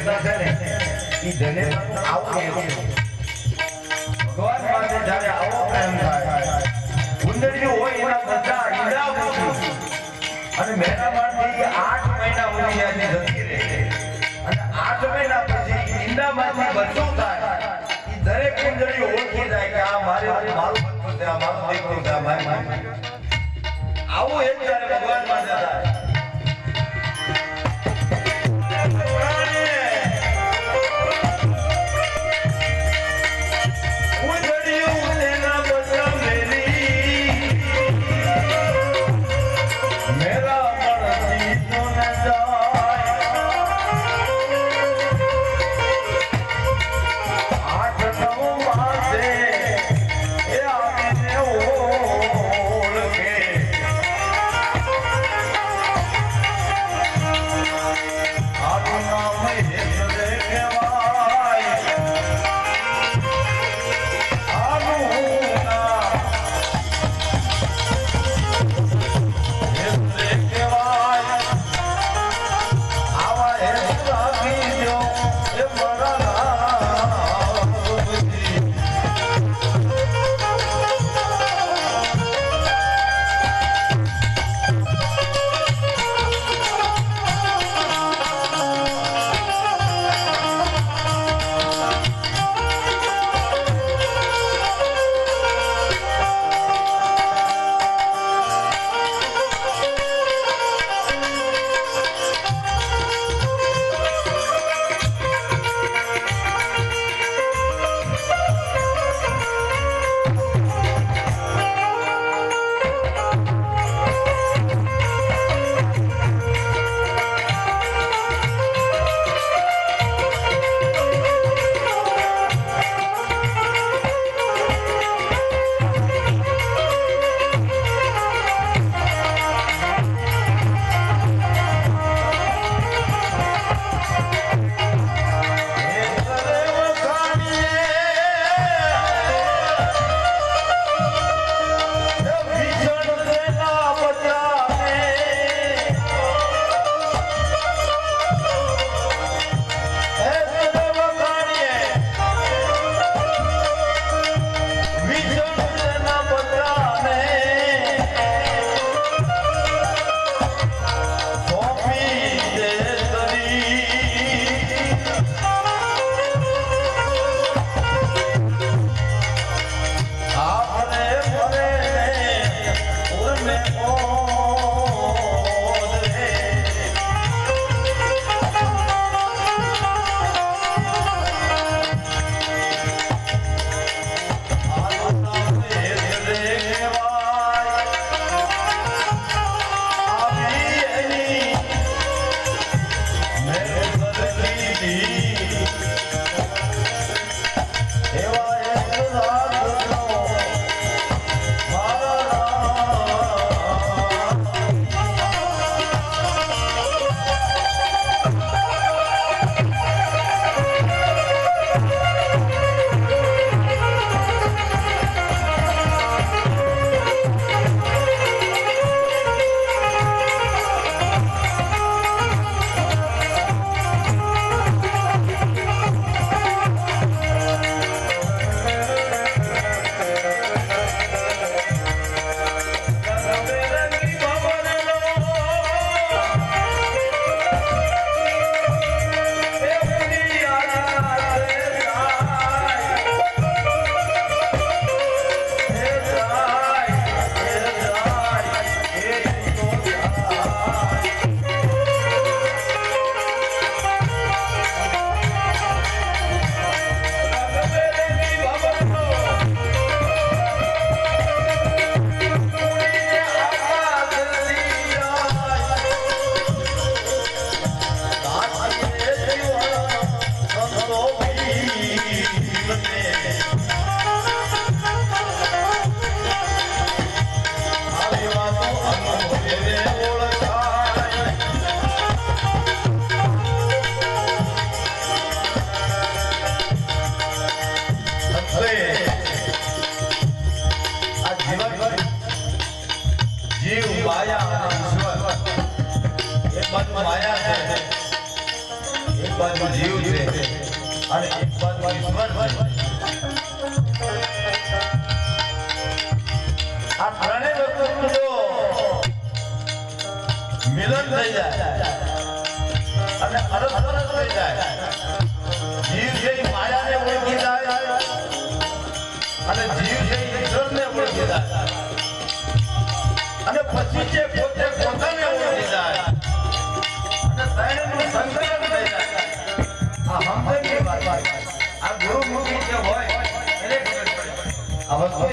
જનેતા છે ને એ જનેતા આવું ભગવાન પાસે જ્યારે આવો પ્રેમ થાય ઉંદરિયું હોય એના બધા ઈંડા મૂકી અને મહેરામાંથી 8 મહિના ઉંદરિયાની જતી રહે અને 8 મહિના પછી ઈંડામાંથી બચ્ચું થાય એ દરેક ઉંદરિયું ઓળખી જાય કે આ મારું બચ્ચું છે, આ મારું દીકરું છે, આ મારી આવું એક જ્યારે ભગવાન પાસે થાય બાજુ જીવ છે અને એક બાજુ ઈશ્વર છે આ ત્રણેય વસ્તુનું જો મિલન થઈ જાય અને અરસ થઈ જાય જીવ છે માયાને ઓળખી જાય અને જીવ છે ઈશ્વરને ઓળખી જાય અને પછી જે પોતે પોતાને ઓળખી જાય અને ત્રણેયનું સંકલન થઈ જાય આ હમદર્દની વાત આ ગુરુમુખી જે હોય એને ખબર પડે આ વસ્તુ